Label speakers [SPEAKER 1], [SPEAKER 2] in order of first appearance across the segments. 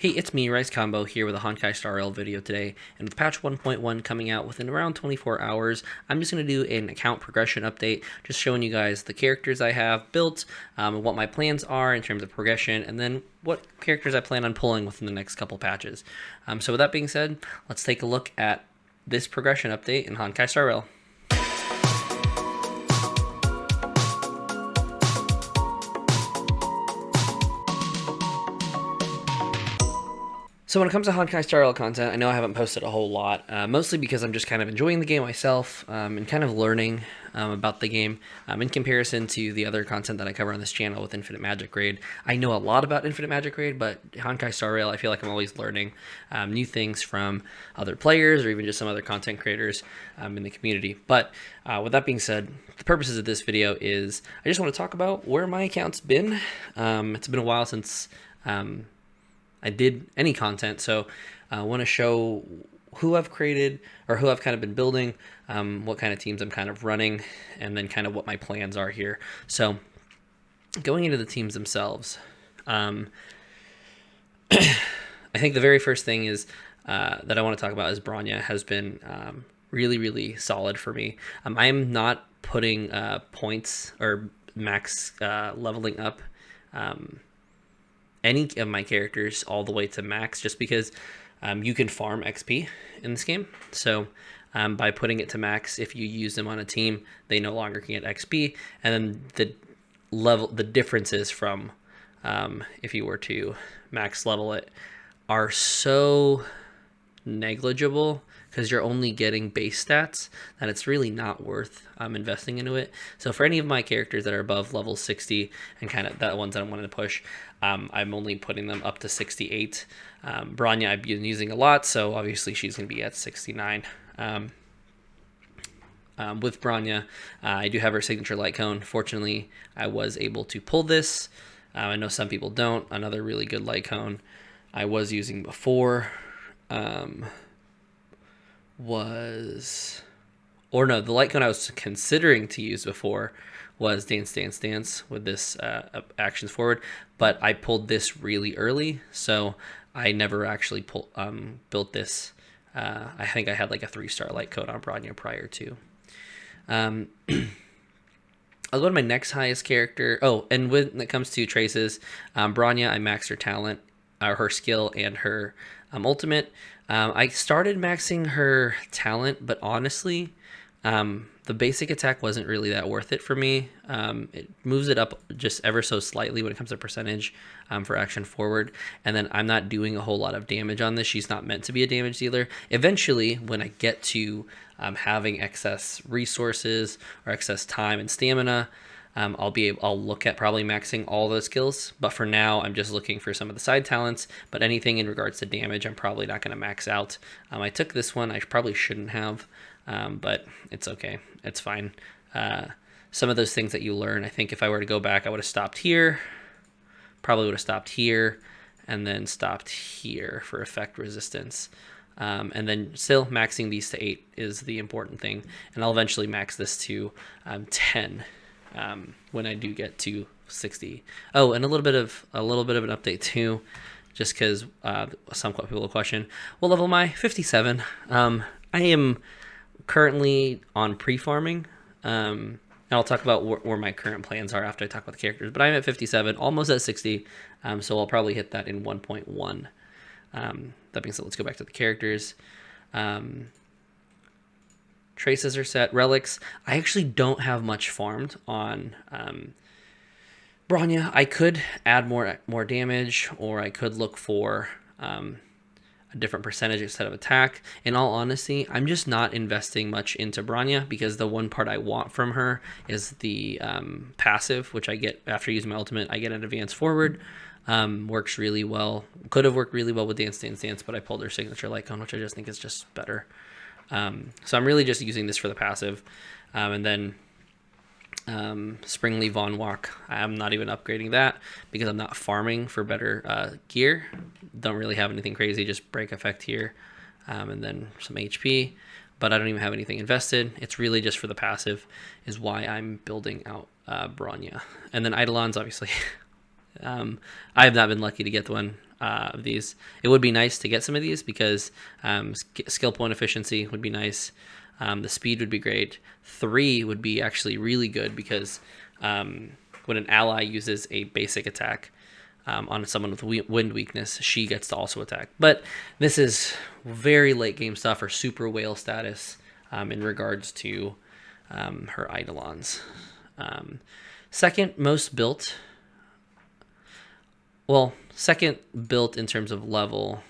[SPEAKER 1] Hey, it's me, Rice Combo, here with a Honkai Star Rail video today, and with patch 1.1 coming out within around 24 hours, I'm just going to do an account progression update, just showing you guys the characters I have built, and what my plans are in terms of progression, and then what characters I plan on pulling within the next couple patches. So with that being said, let's take a look at this progression update in Honkai Star Rail. So when it comes to Honkai Star Rail content, I know I haven't posted a whole lot, mostly because I'm just kind of enjoying the game myself and kind of learning about the game in comparison to the other content that I cover on this channel with Infinite Magic Raid. I know a lot about Infinite Magic Raid, but Honkai Star Rail, I feel like I'm always learning new things from other players or even just some other content creators in the community. But with that being said, the purposes of this video is I just want to talk about where my account's been. It's been a while since I did any content, so I want to show who I've created or who I've kind of been building, what kind of teams I'm kind of running, and then kind of what my plans are here. So going into the teams themselves, I think the very first thing is that I want to talk about is Bronya has been really, really solid for me. I am not putting points or max leveling up any of my characters all the way to max, just because you can farm XP in this game. So by putting it to max, if you use them on a team, they no longer can get XP, and then the differences from if you were to max level it are so negligible, because you're only getting base stats, that it's really not worth investing into it. So for any of my characters that are above level 60 and kind of the ones that I'm wanting to push, I'm only putting them up to 68. Bronya I've been using a lot, so obviously she's going to be at 69. With Bronya, I do have her signature light cone. Fortunately, I was able to pull this. I know some people don't. Another really good light cone I was using before the light cone I was considering to use before was Dance Dance Dance with this actions forward, but I pulled this really early, so I never actually built this. I think I had like a 3-star light cone on Bronya prior to. I'll go to my next highest character. Oh, and when it comes to traces, Bronya, I maxed her talent, her skill, and her ultimate. I started maxing her talent, but honestly, the basic attack wasn't really that worth it for me. It moves it up just ever so slightly when it comes to percentage for action forward, and then I'm not doing a whole lot of damage on this. She's not meant to be a damage dealer. Eventually, when I get to having excess resources or excess time and stamina, I'll look at probably maxing all those skills, but for now I'm just looking for some of the side talents. But anything in regards to damage, I'm probably not going to max out. I took this one, I probably shouldn't have, but it's okay, it's fine. Some of those things that you learn, I think if I were to go back, I would have stopped here, probably would have stopped here, and then stopped here for effect resistance. And then still maxing these to 8 is the important thing, and I'll eventually max this to 10. When I do get to 60. Oh, and a little bit of an update too, just because some people will question, what level am I? 57. I am currently on pre-farming, and I'll talk about where my current plans are after I talk about the characters, but I'm at 57, almost at 60, so I'll probably hit that in 1.1. That being said, let's go back to the characters. Traces are set. Relics, I actually don't have much farmed on Bronya. I could add more damage, or I could look for a different percentage instead of attack. In all honesty, I'm just not investing much into Bronya, because the one part I want from her is the passive, which I get after using my ultimate. I get an advance forward. Works really well. Could have worked really well with Dance Dance Dance, but I pulled her signature light cone, which I just think is just better. So I'm really just using this for the passive. And then Springleaf Von Walk, I'm not even upgrading that because I'm not farming for better gear. Don't really have anything crazy, just break effect here, and then some HP. But I don't even have anything invested. It's really just for the passive is why I'm building out Bronya. And then Eidolons, obviously. I have not been lucky to get one. of these. It would be nice to get some of these because skill point efficiency would be nice. The speed would be great. 3 would be actually really good because when an ally uses a basic attack on someone with wind weakness, she gets to also attack. But this is very late game stuff or super whale status in regards to her Eidolons. Second most built, well, second built in terms of level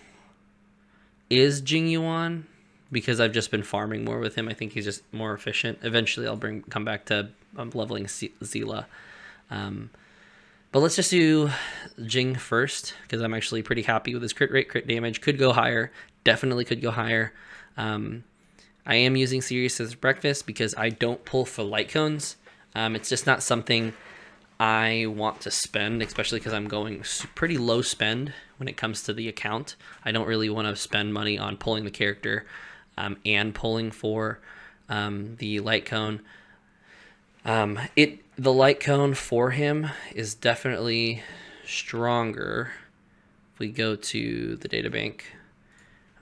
[SPEAKER 1] is Jing Yuan, because I've just been farming more with him. I think he's just more efficient. Eventually I'll come back to leveling Zila. But let's just do Jing first, because I'm actually pretty happy with his crit rate. Crit damage could go higher. Definitely could go higher. I am using Sirius as breakfast because I don't pull for light cones. It's just not something I want to spend, especially because I'm going pretty low spend when it comes to the account. I don't really want to spend money on pulling the character and pulling for the light cone. The light cone for him is definitely stronger. If we go to the databank,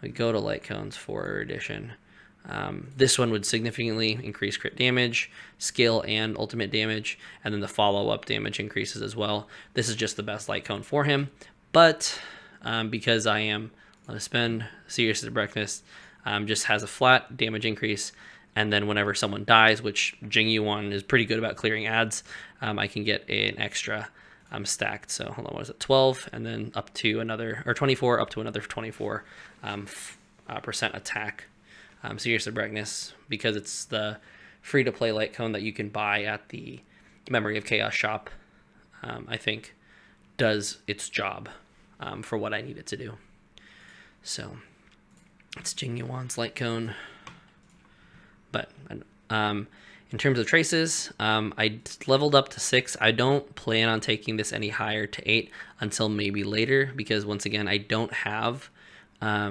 [SPEAKER 1] we go to light cones for edition. This one would significantly increase crit damage, skill, and ultimate damage, and then the follow-up damage increases as well. This is just the best light cone for him, but because I am going to spend Sirius as breakfast, just has a flat damage increase, and then whenever someone dies, which Jing Yuan is pretty good about clearing ads, I can get an extra stacked. So hold on, what is it? 12, and then up to another, or 24, up to another 24 percent attack. Sirius of Brightness, because it's the free-to-play light cone that you can buy at the Memory of Chaos shop, I think does its job for what I need it to do. So it's Jing Yuan's light cone. But in terms of traces, I leveled up to 6. I don't plan on taking this any higher to 8 until maybe later, because once again, I don't have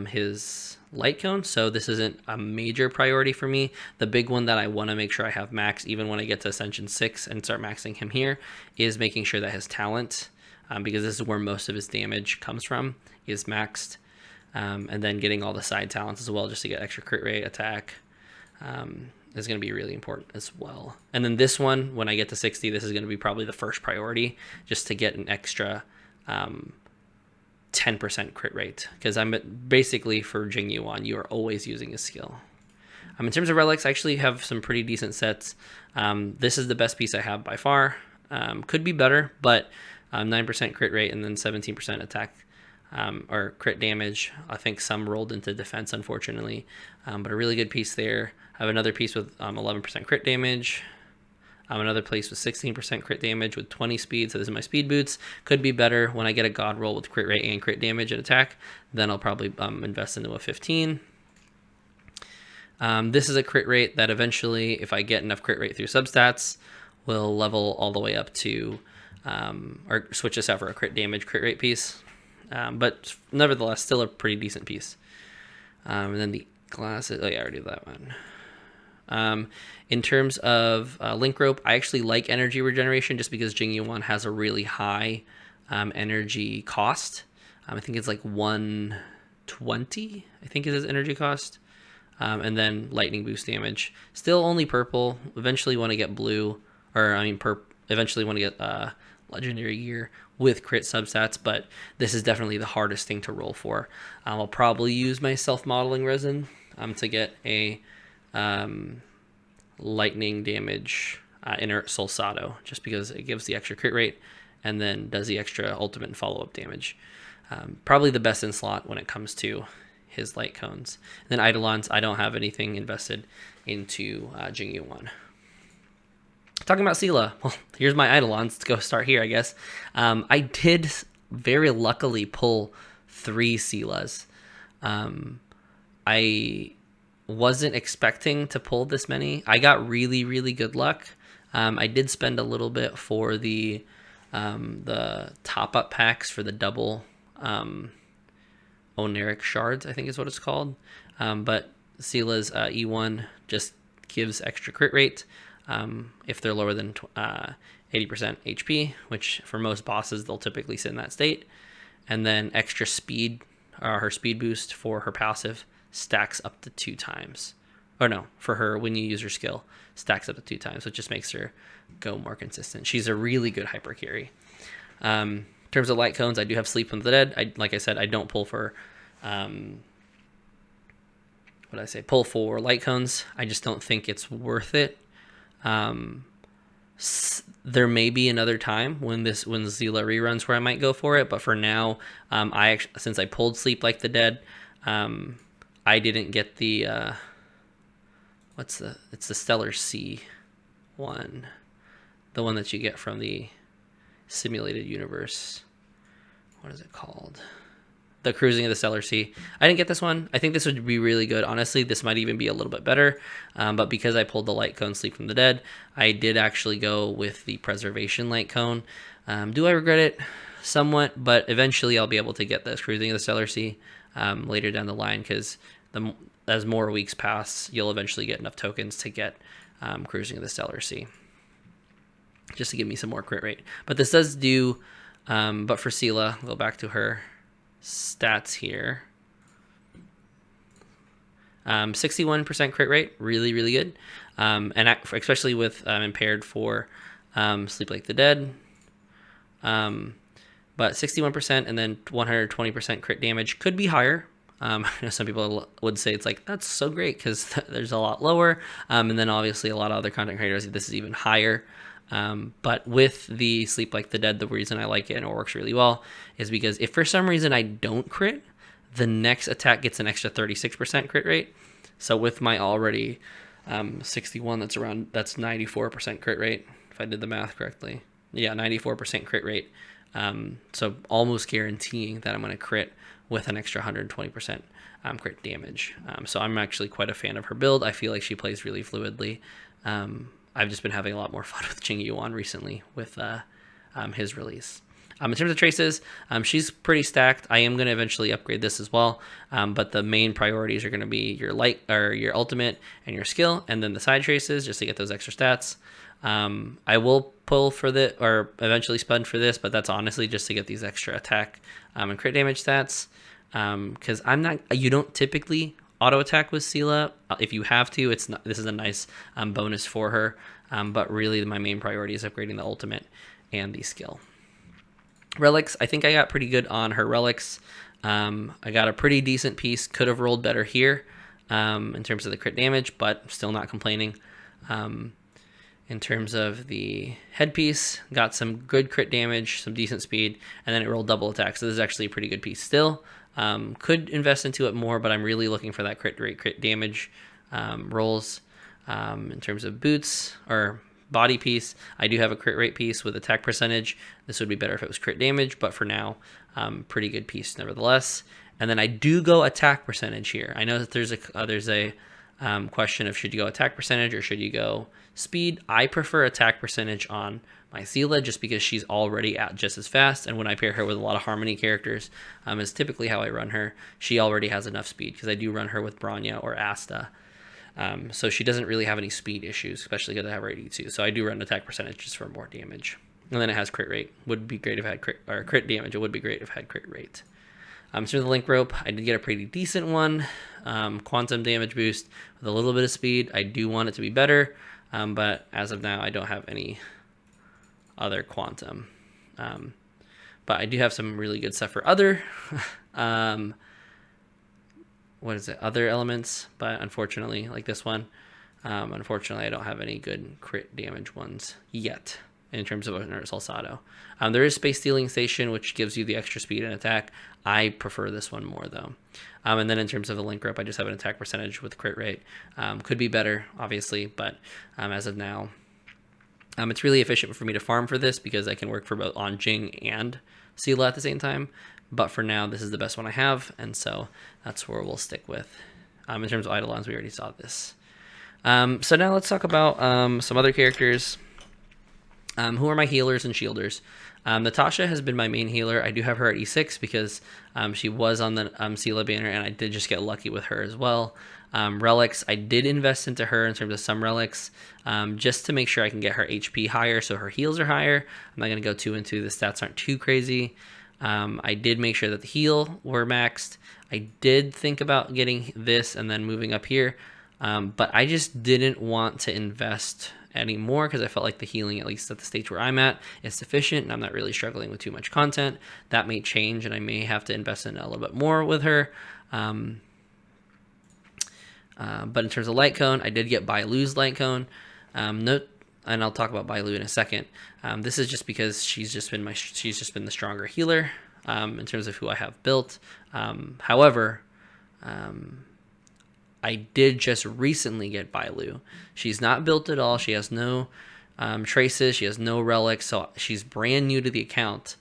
[SPEAKER 1] his light cone, so this isn't a major priority for me. The big one that I want to make sure I have max, even when I get to Ascension 6 and start maxing him here, is making sure that his talent, because this is where most of his damage comes from, is maxed, and then getting all the side talents as well, just to get extra crit rate, attack, is going to be really important as well. And then this one, when I get to 60, this is going to be probably the first priority, just to get an extra 10% crit rate, because I'm basically, for Jing Yuan, you are always using his skill. In terms of relics, I actually have some pretty decent sets. This is the best piece I have by far. Could be better, but 9% crit rate and then 17% attack or crit damage. I think some rolled into defense, unfortunately, but a really good piece there. I have another piece with 11% crit damage. Another place with 16% crit damage with 20 speed, so this is my speed boots. Could be better when I get a god roll with crit rate and crit damage and attack. Then I'll probably invest into a 15. This is a crit rate that eventually, if I get enough crit rate through substats, will level all the way up to, or switch this out for a crit damage, crit rate piece. But nevertheless, still a pretty decent piece. And then the glasses, oh yeah, I already did that one. In terms of link rope, I actually like energy regeneration just because Jing Yuan has a really high energy cost. I think it's like 120, I think is his energy cost. And then lightning boost damage. Still only purple. Eventually want to get blue, or eventually want to get legendary gear with crit substats, but this is definitely the hardest thing to roll for. I'll probably use my self-modeling resin to get a lightning damage inert Solsato, just because it gives the extra crit rate and then does the extra ultimate and follow-up damage. Probably the best in slot when it comes to his light cones. And then Eidolons, I don't have anything invested into Jing Yuan. Talking about Sela, well, here's my Eidolons. Let's go start here, I guess. I did very luckily pull 3 Selas. I wasn't expecting to pull this many. I got really, really good luck. I did spend a little bit for the top-up packs for the double Oneric shards, I think is what it's called. But Sela's E1 just gives extra crit rate if they're lower than 80% HP, which for most bosses, they'll typically sit in that state. and then extra speed, her speed boost for her passive stacks up to 2 times. Or no, for her, when you use her skill, stacks up to 2 times, which just makes her go more consistent. She's a really good hyper carry. In terms of light cones, I do have Sleep from the Dead. Like I said, I don't pull for, pull for light cones. I just don't think it's worth it. There may be another time when Zila reruns where I might go for it, but for now, since I pulled Sleep Like the Dead, I didn't get the it's the Stellar Sea one, the one that you get from the simulated universe. What is it called? The Cruising of the Stellar Sea. I didn't get this one. I think this would be really good. Honestly, this might even be a little bit better. But because I pulled the Light Cone Sleep from the Dead, I did actually go with the Preservation Light Cone. Do I regret it? Somewhat, but eventually I'll be able to get this Cruising of the Stellar Sea later down the line, because as more weeks pass, you'll eventually get enough tokens to get Cruising of the Stellar Sea, just to give me some more crit rate. But this does do, but for Sela, go back to her stats here. 61% crit rate, really, really good. And especially with impaired for Sleep Like the Dead. But 61% and then 120% crit damage could be higher. Some people would say it's like, that's so great because there's a lot lower. And then obviously a lot of other content creators, this is even higher. But with the Sleep Like the Dead, the reason I like it and it works really well is because if for some reason I don't crit, the next attack gets an extra 36% crit rate. So with my already 61, that's 94% crit rate, if I did the math correctly. Yeah, 94% crit rate. So almost guaranteeing that I'm going to crit with an extra 120% crit damage. So I'm actually quite a fan of her build. I feel like she plays really fluidly. I've just been having a lot more fun with Jing Yuan recently with his release. In terms of traces, she's pretty stacked. I am going to eventually upgrade this as well, but the main priorities are going to be your light or your ultimate and your skill, and then the side traces just to get those extra stats. I will pull for or eventually spend for this, but that's honestly just to get these extra attack and crit damage stats. Because you don't typically auto attack with Sela. If you have to, this is a nice bonus for her. But really, my main priority is upgrading the ultimate and the skill. Relics, I think I got pretty good on her relics. I got a pretty decent piece. Could have rolled better here in terms of the crit damage, but still not complaining. In terms of the headpiece, got some good crit damage, some decent speed, and then it rolled double attack. So this is actually a pretty good piece still. Could invest into it more, but I'm really looking for that crit rate, crit damage rolls. In terms of boots or body piece, I do have a crit rate piece with attack percentage. This would be better if it was crit damage, but for now, pretty good piece nevertheless. And then I do go attack percentage here. I know that there's a question of should you go attack percentage or should you go speed. I prefer attack percentage on my Sela just because she's already at just as fast, and when I pair her with a lot of Harmony characters, is typically how I run her. She already has enough speed because I do run her with Bronya or Asta. So she doesn't really have any speed issues, especially because I have her 82. So I do run attack percentage just for more damage. And then it has crit rate. Would be great if it had crit damage. It would be great if it had crit rate. So the link rope, I did get a pretty decent one. Quantum damage boost with a little bit of speed. I do want it to be better, but as of now, I don't have any other quantum. But I do have some really good stuff for other other elements, but unfortunately, like this one, unfortunately I don't have any good crit damage ones yet in terms of Nurse Salsado. There is Space Stealing Station, which gives you the extra speed and attack. I prefer this one more though. And then in terms of the link rope, I just have an attack percentage with crit rate. Could be better, obviously, but as of now, it's really efficient for me to farm for this because I can work for both on Jing and Sela at the same time. But for now, this is the best one I have, and so that's where we'll stick with. In terms of Eidolons, we already saw this. So now let's talk about some other characters. Who are my healers and shielders? Natasha has been my main healer. I do have her at E6 because she was on the Sela banner, and I did just get lucky with her as well. Relics, I did invest into her in terms of some relics just to make sure I can get her HP higher so her heals are higher. I'm not going to go too into the stats aren't too crazy. I did make sure that the heal were maxed. I did think about getting this and then moving up here, but I just didn't want to invest anymore because I felt like the healing, at least at the stage where I'm at, is sufficient and I'm not really struggling with too much content. That may change and I may have to invest in a little bit more with her. But in terms of light cone, I did get Bailu's light cone. Note, and I'll talk about Bailu in a second. This is just because she's just been the stronger healer in terms of who I have built. However, I did just recently get Bailu. She's not built at all. She has no traces. She has no relics, so she's brand new to the account.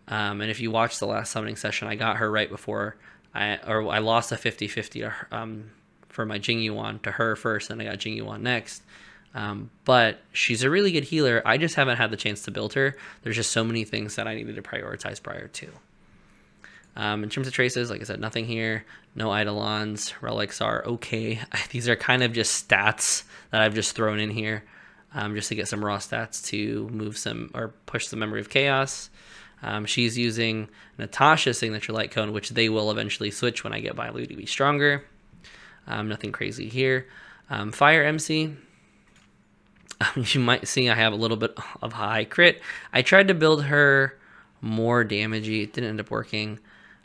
[SPEAKER 1] And if you watch the last summoning session, I got her right before I lost a 50-50 for my Jingyuan to her first, and I got Jingyuan next. But she's a really good healer. I just haven't had the chance to build her. There's just so many things that I needed to prioritize prior to. In terms of traces, like I said, nothing here. No Eidolons. Relics are okay. These are kind of just stats that I've just thrown in here just to get some raw stats to move some or push the Memory of Chaos. She's using Natasha's signature light cone, which they will eventually switch when I get Bailu to be stronger. Nothing crazy here. Fire MC. You might see I have a little bit of high crit. I tried to build her more damagey. It didn't end up working.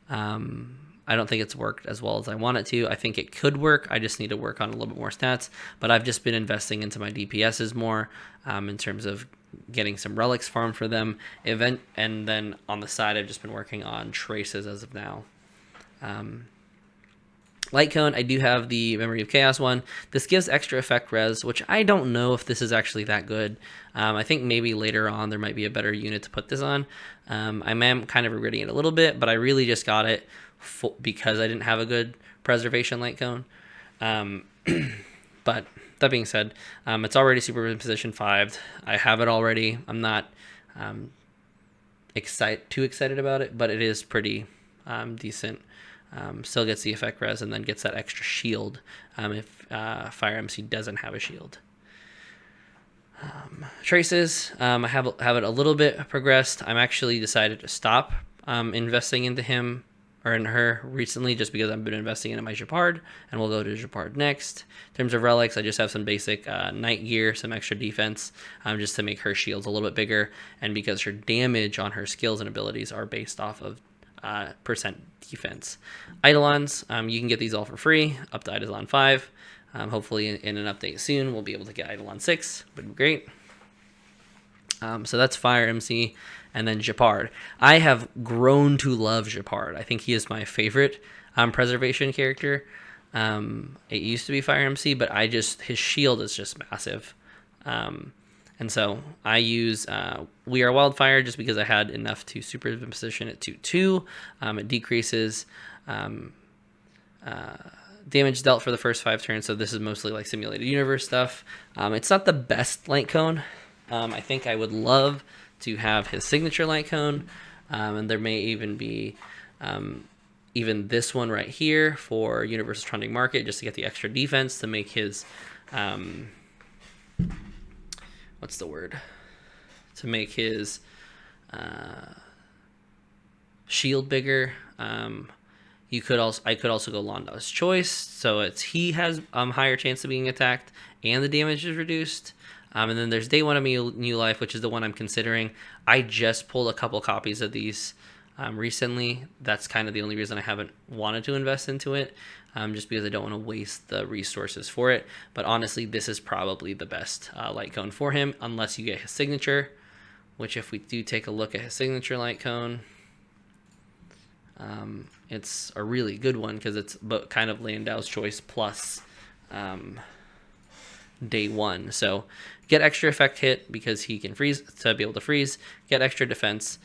[SPEAKER 1] I don't think it's worked as well as I want it to. I think it could work. I just need to work on a little bit more stats. But I've just been investing into my DPSs more in terms of getting some relics farmed for them. And then on the side, I've just been working on traces as of now. Light cone, I do have the Memory of Chaos one. This gives extra effect res, which I don't know if this is actually that good. I think maybe later on there might be a better unit to put this on. I am kind of regretting it a little bit, but I really just got it because I didn't have a good preservation light cone. But that being said, it's already super in position 5. I have it already. I'm not too excited about it, but it is pretty decent. Still gets the effect res and then gets that extra shield if Fire MC doesn't have a shield. Traces, I have it a little bit progressed. I'm actually decided to stop investing into him or in her recently just because I've been investing into my Japard, and we'll go to Japard next. In terms of relics, I just have some basic night gear, some extra defense just to make her shields a little bit bigger, and because her damage on her skills and abilities are based off of percent defense. Eidolons, you can get these all for free up to Eidolon 5. Hopefully in an update soon we'll be able to get Eidolon 6. Would be great. So that's Fire MC, and then Japard. I have grown to love Japard. I think he is my favorite preservation character. It used to be Fire MC, but his shield is just massive. And so I use We Are Wildfire just because I had enough to super position at 2/2. It decreases damage dealt for the first 5 turns, so this is mostly like simulated universe stuff. It's not the best light cone. I think I would love to have his signature light cone, and there may even be even this one right here for Universal Trending Market just to get the extra defense to make his what's the word? To make his shield bigger. I could also go Londo's Choice, so he has higher chance of being attacked and the damage is reduced. And then there's Day 1 of New Life, which is the one I'm considering. I just pulled a couple copies of these recently. That's kind of the only reason I haven't wanted to invest into it, just because I don't want to waste the resources for it. But honestly, this is probably the best light cone for him, unless you get his signature, which if we do take a look at his signature light cone, it's a really good one because it's kind of Landau's Choice plus Day 1. So get extra effect hit because he can freeze to be able to freeze, get extra defense,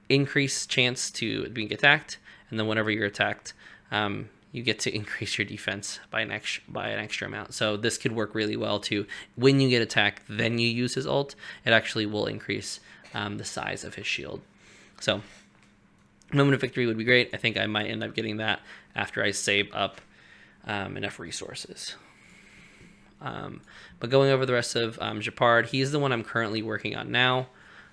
[SPEAKER 1] increase chance to being attacked, and then whenever you're attacked, you get to increase your defense by an extra amount. So this could work really well too. When you get attacked, then you use his ult, it actually will increase the size of his shield. So Moment of Victory would be great. I think I might end up getting that after I save up enough resources. But going over the rest of Japard, he's the one I'm currently working on now.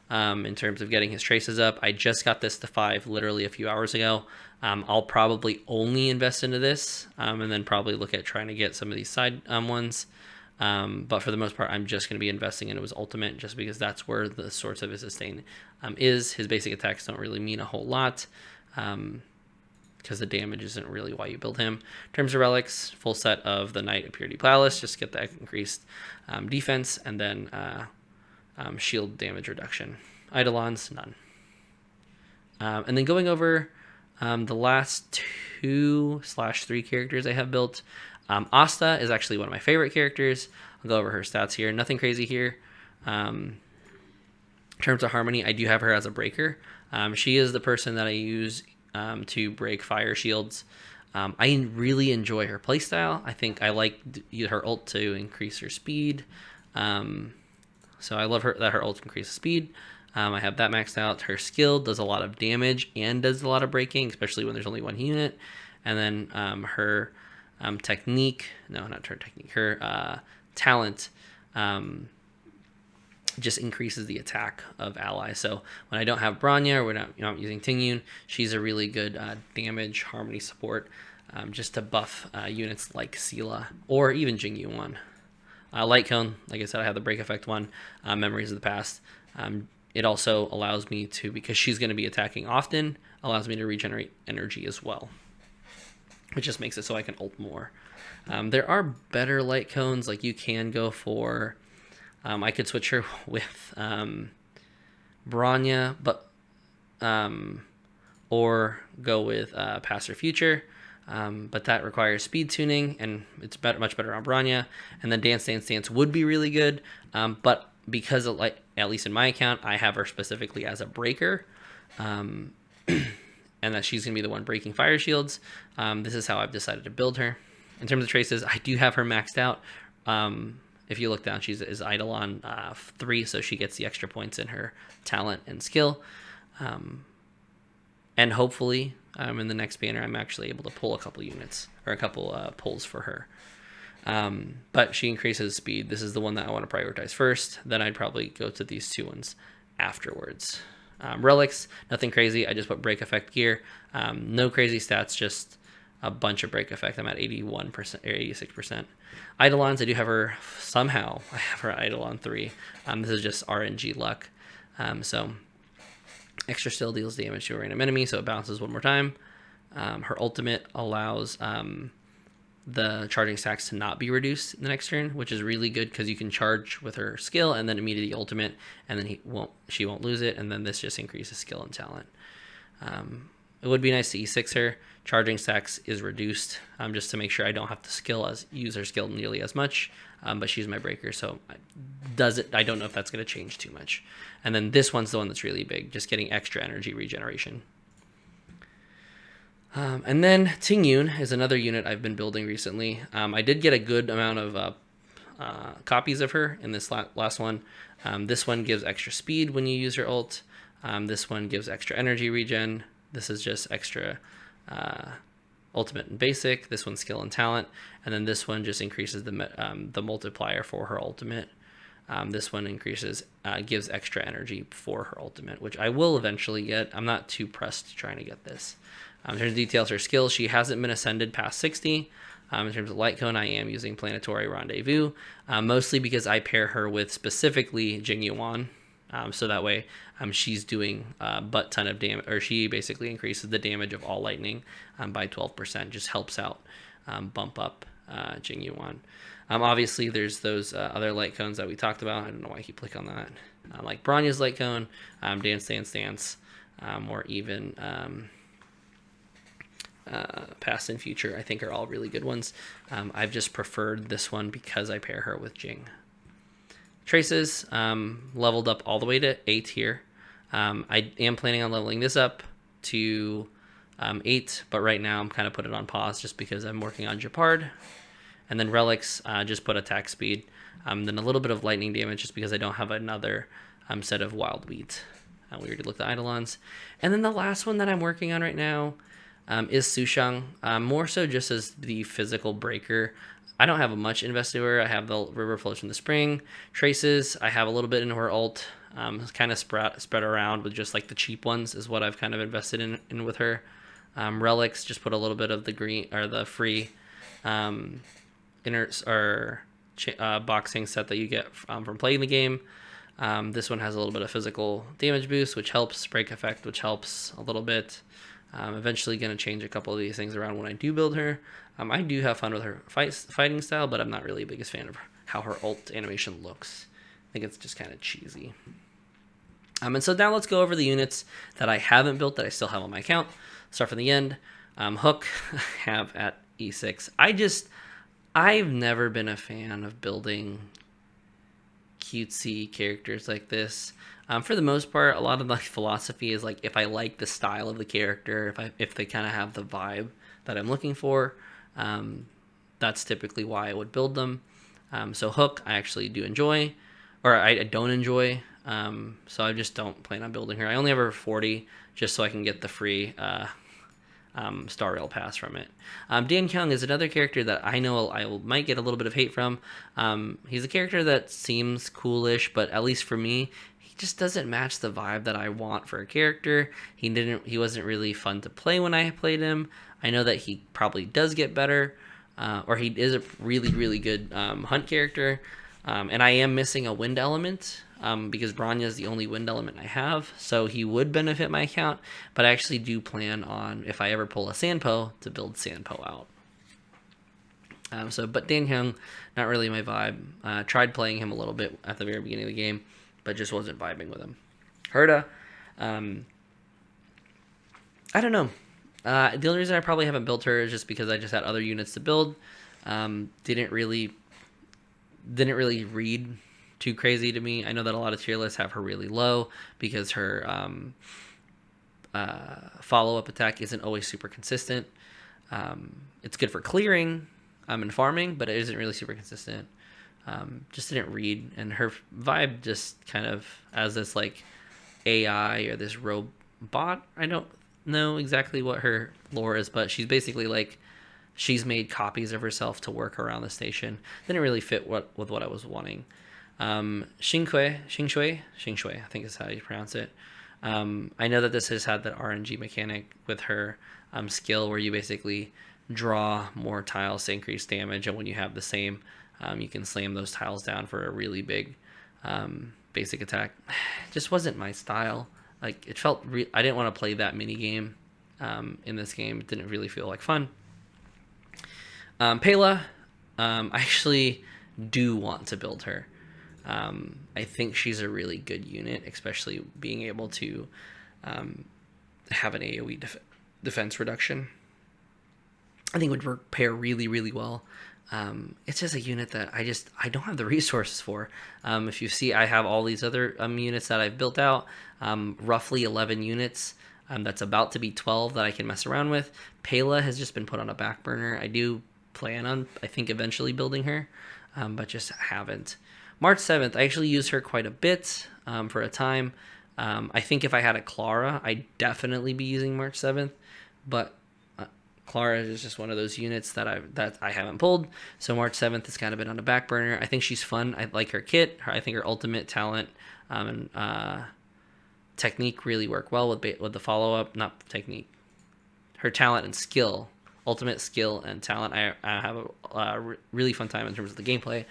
[SPEAKER 1] in terms of getting his traces up. I just got this to 5 literally a few hours ago. I'll probably only invest into this, and then probably look at trying to get some of these side ones. But for the most part, I'm just going to be investing into his ultimate, just because that's where the source of his sustain is. His basic attacks don't really mean a whole lot, because the damage isn't really why you build him. In terms of relics, full set of the Knight of Purity Palace, just to get that increased defense, and then shield damage reduction. Eidolons, none. And then going over the last 2/3 characters I have built. Asta is actually one of my favorite characters. I'll go over her stats here. Nothing crazy here. In terms of Harmony, I do have her as a breaker. She is the person that I use to break fire shields. I really enjoy her playstyle. I think I like her ult to increase her speed. So I love that her ult increases speed. I have that maxed out. Her skill does a lot of damage and does a lot of breaking, especially when there's only one unit. And then her technique, no, not her technique, her talent just increases the attack of allies. So when I don't have Bronya, or when I'm not using Tingyun, she's a really good damage Harmony support, just to buff units like Sela or even Jingyuan. Light Cone, like I said, I have the break effect one, Memories of the Past. It also allows me to, because she's going to be attacking often, allows me to regenerate energy as well, which just makes it so I can ult more. There are better light cones, like you can go for, I could switch her with Bronya, but or go with Past or Future, but that requires speed tuning, and it's much better on Bronya. And then Dance Dance Dance would be really good, but because of, like, at least in my account, I have her specifically as a breaker, and that she's going to be the one breaking fire shields. This is how I've decided to build her. In terms of traces, I do have her maxed out. If you look down, she's Eidolon 3, so she gets the extra points in her talent and skill. And hopefully, in the next banner, I'm actually able to pull a couple units, or a couple pulls for her. But she increases speed. This is the one that I want to prioritize first. Then I'd probably go to these two ones afterwards. Relics, nothing crazy. I just put break effect gear. No crazy stats, just a bunch of break effect. I'm at 81% or 86%. Eidolons, I do have her somehow. I have her Eidolon 3. This is just RNG luck. So extra still deals damage to a random enemy, so it bounces one more time. Her ultimate allows the charging stacks to not be reduced in the next turn, which is really good because you can charge with her skill and then immediately ultimate, and then she won't lose it, and then this just increases skill and talent. It would be nice to E6 her. Charging stacks is reduced, just to make sure I don't have to use her skill nearly as much, but she's my breaker, so I don't know if that's going to change too much. And then this one's the one that's really big, just getting extra energy regeneration. And then Tingyun is another unit I've been building recently. I did get a good amount of copies of her in this last one. This one gives extra speed when you use your ult. This one gives extra energy regen. This is just extra ultimate and basic. This one's skill and talent. And then this one just increases the multiplier for her ultimate. This one gives extra energy for her ultimate, which I will eventually get. I'm not too pressed trying to get this. In terms of details, her skills, she hasn't been ascended past 60. In terms of light cone, I am using Planetary Rendezvous, mostly because I pair her with specifically Jingyuan. So that way she's doing a butt ton of damage, or she basically increases the damage of all lightning by 12%, just helps out bump up Jingyuan. Obviously, there's those other light cones that we talked about. I don't know why I keep clicking on that. Like Bronya's light cone, Dance Dance Dance, or even Past and Future, I think are all really good ones. I've just preferred this one because I pair her with Jing. Traces, leveled up all the way to 8 here. I am planning on leveling this up to 8, but right now I'm kind of put it on pause just because I'm working on Japard. And then relics, just put attack speed. Then a little bit of lightning damage just because I don't have another set of wild wheat. We already looked at Eidolons. And then the last one that I'm working on right now is Sushang, more so just as the physical breaker. I don't have much invested in her. I have the River Flows from the Spring. Traces, I have a little bit into her ult. It's kind of spread around with just like the cheap ones is what I've kind of invested in with her. Relics, just put a little bit of the green or the free inner or boxing set that you get from playing the game. This one has a little bit of physical damage boost, which helps, break effect, which helps a little bit. Eventually going to change a couple of these things around when I do build her. I do have fun with her fighting style, but I'm not really the biggest fan of how her ult animation looks. I think it's just kind of cheesy. And so now let's go over the units that I haven't built that I still have on my account. Start from the end. Hook, have at E6. I've never been a fan of building cutesy characters like this. For the most part, a lot of my philosophy is like if I like the style of the character, if they kind of have the vibe that I'm looking for, that's typically why I would build them. So Hook, I actually do enjoy, or I don't enjoy. So I just don't plan on building her. I only have her 40 just so I can get the free Star Rail pass from it. Dan Kyung is another character that I know might get a little bit of hate from. He's a character that seems coolish, but at least for me, he just doesn't match the vibe that I want for a character. He wasn't really fun to play when I played him. I know that he probably does get better, or he is a really, really good hunt character. And I am missing a wind element because Bronya is the only wind element I have, so he would benefit my account. But I actually do plan on, if I ever pull a Sanpo, to build Sanpo out. But Dan Hyung, not really my vibe. Tried playing him a little bit at the very beginning of the game, but just wasn't vibing with him. Herta, I don't know. The only reason I probably haven't built her is just because I just had other units to build. Didn't really read too crazy to me. I know that a lot of tier lists have her really low because her follow-up attack isn't always super consistent. It's good for clearing and farming, but it isn't really super consistent. Just didn't read, and her vibe just kind of as this like AI or this robot. I don't know exactly what her lore is, but she's basically like she's made copies of herself to work around the station. Didn't really fit with what I was wanting. Xingxue, I think is how you pronounce it. I know that this has had that RNG mechanic with her skill where you basically draw more tiles to increase damage, and when you have the same, you can slam those tiles down for a really big basic attack. It just wasn't my style. Like it felt I didn't want to play that mini game in this game. It didn't really feel like fun. Pela, I actually do want to build her. I think she's a really good unit, especially being able to have an AoE defense reduction. I think would pair really, really well. It's just a unit that I don't have the resources for. If you see, I have all these other units that I've built out, roughly 11 units. That's about to be 12 that I can mess around with. Pela has just been put on a back burner. I do plan on, I think, eventually building her, but just haven't. March 7th, I actually used her quite a bit for a time. I think if I had a Clara, I'd definitely be using March 7th, but Clara is just one of those units that I haven't pulled. So March 7th has kind of been on the back burner. I think she's fun. I like her kit. I think her ultimate talent and technique really work well with the follow-up. Not technique. Her talent and skill. Ultimate skill and talent. I have a really fun time in terms of the gameplay,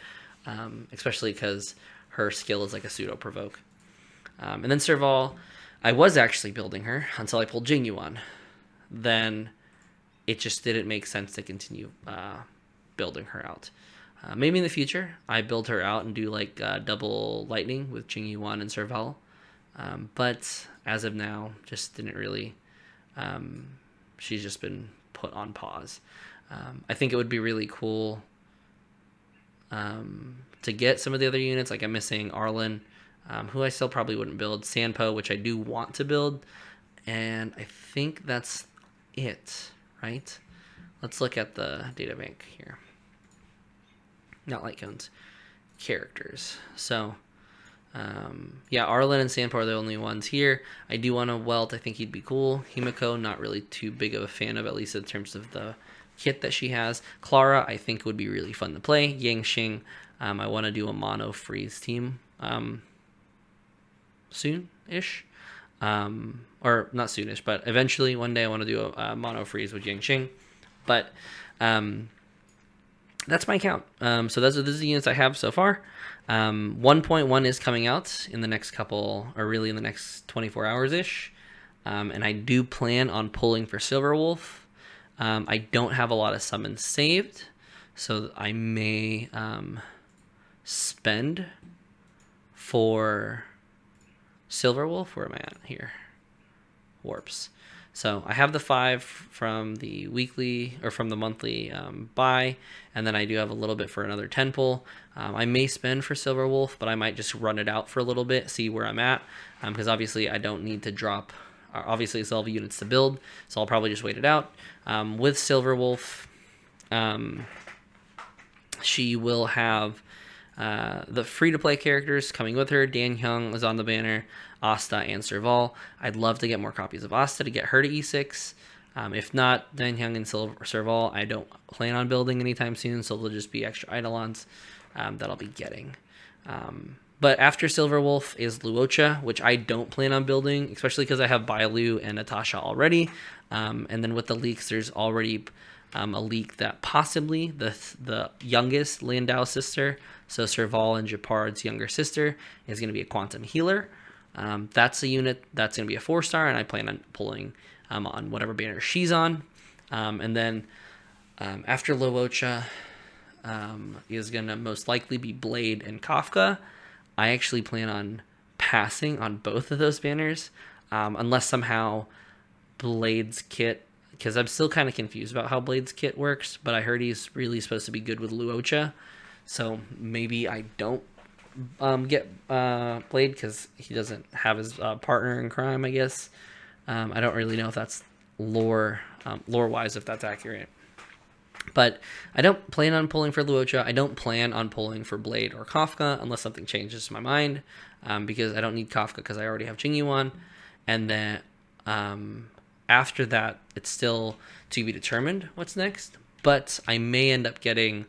[SPEAKER 1] especially because her skill is like a pseudo provoke. And then Serval, I was actually building her until I pulled Jing Yuan. Then it just didn't make sense to continue building her out. Maybe in the future I build her out and do like double lightning with Jing Yuan and Serval. But as of now, just didn't really. She's just been put on pause. I think it would be really cool to get some of the other units. Like I'm missing Arlen, who I still probably wouldn't build. Sanpo, which I do want to build. And I think that's it, right? Let's look at the data bank here. Not light cones, characters. So, yeah, Arlen and Sanpo are the only ones here. I do want to Welt. I think he'd be cool. Himiko, not really too big of a fan of, at least in terms of the kit that she has. Clara, I think would be really fun to play. Yangxing, I want to do a mono freeze team soon-ish. Or not soonish, but eventually one day I want to do a mono freeze with Yangqing. But that's my count. So those are the units I have so far. 1.1 is coming out in the next couple, or really in the next 24 hours-ish. And I do plan on pulling for Silverwolf. I don't have a lot of summons saved, so I may spend for Silverwolf. Where am I at here? Warps. So I have the 5 from the weekly or from the monthly buy, and then I do have a little bit for another 10 pull. I may spend for Silverwolf, but I might just run it out for a little bit, see where I'm at, because obviously I don't need to drop. Obviously, it's all the units to build, so I'll probably just wait it out. With Silverwolf, she will have the free-to-play characters coming with her. Dan Hyung is on the banner, Asta and Serval. I'd love to get more copies of Asta to get her to E6. If not, Dan Hyung and Serval, I don't plan on building anytime soon, so they'll just be extra Eidolons that I'll be getting. But after Silverwolf is Luocha, which I don't plan on building, especially because I have Bailu and Natasha already. And then with the leaks, there's already a leak that possibly the youngest Landau sister, so Serval and Japard's younger sister, is going to be a Quantum Healer. That's a unit that's going to be a 4-star, and I plan on pulling on whatever banner she's on. And then after Luocha is going to most likely be Blade and Kafka. I actually plan on passing on both of those banners, unless somehow Blade's kit, because I'm still kind of confused about how Blade's kit works, but I heard he's really supposed to be good with Luocha, so maybe I don't get Blade because he doesn't have his partner in crime, I guess. I don't really know if that's lore-wise, if that's accurate. But I don't plan on pulling for Luocha. I don't plan on pulling for Blade or Kafka unless something changes my mind, because I don't need Kafka because I already have Jingyuan. And then after that, it's still to be determined what's next. But I may end up getting,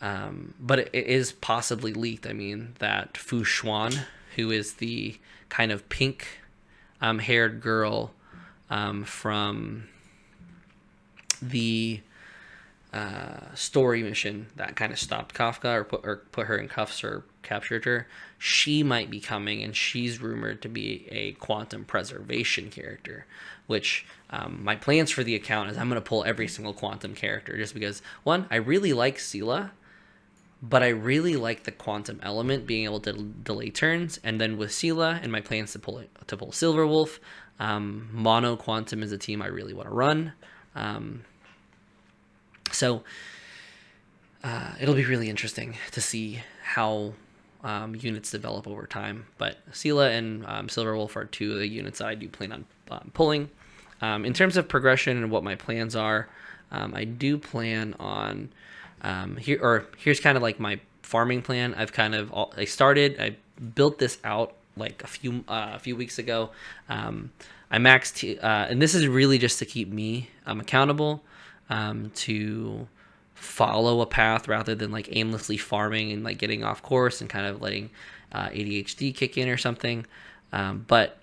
[SPEAKER 1] but it is possibly leaked, I mean, that Fu Xuan, who is the kind of pink haired girl from the story mission that kind of stopped Kafka or put her in cuffs or captured her, she might be coming, and she's rumored to be a quantum preservation character, which my plans for the account is I'm going to pull every single quantum character just because, one, I really like Sela, but I really like the quantum element, being able to delay turns, and then with Sela and my plans to pull Silverwolf, Mono Quantum is a team I really want to run. So it'll be really interesting to see how units develop over time. But Sela and Silverwolf are two of the units that I do plan on pulling. In terms of progression and what my plans are, I do plan on here's kind of like my farming plan. I built this out like a few weeks ago. I maxed, and this is really just to keep me accountable. To follow a path rather than like aimlessly farming and like getting off course and kind of letting ADHD kick in or something. But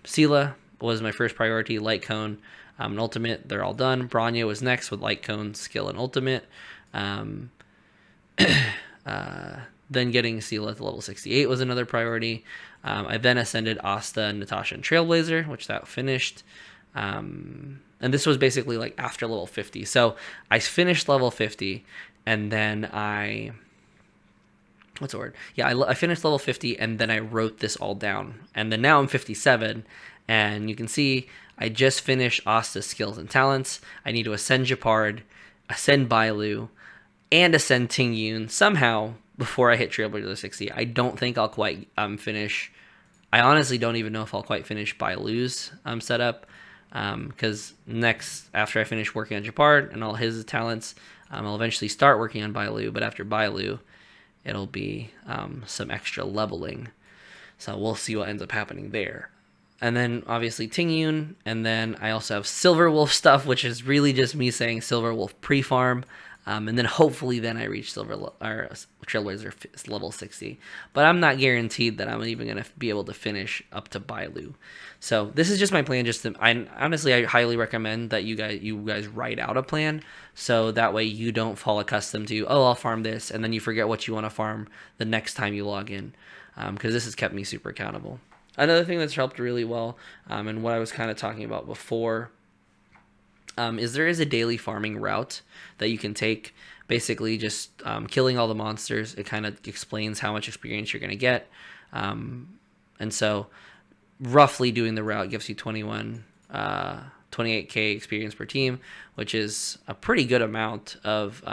[SPEAKER 1] Sela was my first priority, Light Cone and Ultimate, they're all done. Bronya was next with Light Cone, Skill, and Ultimate. Then getting Sela to level 68 was another priority. I then ascended Asta, Natasha, and Trailblazer, which that finished. And this was basically like after level 50. So I finished level 50, and then I finished level 50, and then I wrote this all down. And then now I'm 57, and you can see I just finished Asta's skills and talents. I need to ascend Japard, ascend Bailu, and ascend Tingyun somehow before I hit Trailblazer 60. I don't think I'll quite finish. I honestly don't even know if I'll quite finish Bailu's setup. Because next, after I finish working on Japard and all his talents, I'll eventually start working on Bailu, but after Bailu, it'll be some extra leveling. So we'll see what ends up happening there. And then, obviously, Tingyun, and then I also have Silverwolf stuff, which is really just me saying Silverwolf pre-farm. And then hopefully then I reach or Trailblazer level 60. But I'm not guaranteed that I'm even going to be able to finish up to Bailu. So this is just my plan. I highly recommend that you guys write out a plan, so that way you don't fall accustomed to, oh, I'll farm this, and then you forget what you want to farm the next time you log in, because this has kept me super accountable. Another thing that's helped really well, and what I was kind of talking about before, is there is a daily farming route that you can take. Basically, just killing all the monsters. It kind of explains how much experience you're going to get, and so roughly doing the route gives you 28k experience per team, which is a pretty good amount of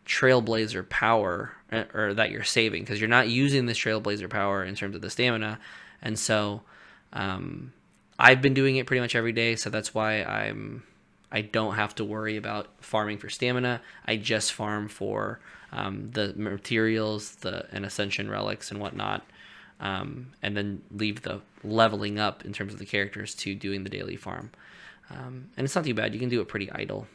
[SPEAKER 1] Trailblazer power, or that you're saving, because you're not using this Trailblazer power in terms of the stamina. And so I've been doing it pretty much every day, so that's why I don't have to worry about farming for stamina. I just farm for the materials, and ascension relics and whatnot, and then leave the leveling up in terms of the characters to doing the daily farm. And it's not too bad. You can do it pretty idle.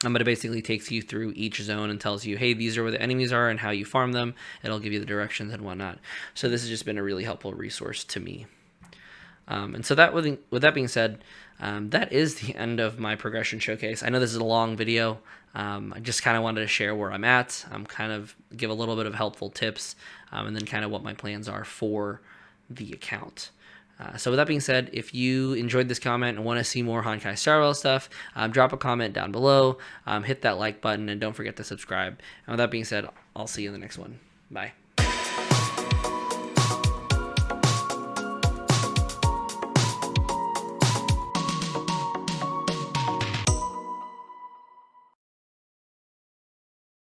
[SPEAKER 1] But it basically takes you through each zone and tells you, hey, these are where the enemies are and how you farm them. It'll give you the directions and whatnot. So this has just been a really helpful resource to me. And so that, with that being said, that is the end of my progression showcase. I know this is a long video. I just kind of wanted to share where I'm at. Kind of give a little bit of helpful tips, and then kind of what my plans are for the account. So with that being said, if you enjoyed this comment and want to see more Honkai Star Rail stuff, drop a comment down below, hit that like button, and don't forget to subscribe. And with that being said, I'll see you in the next one. Bye.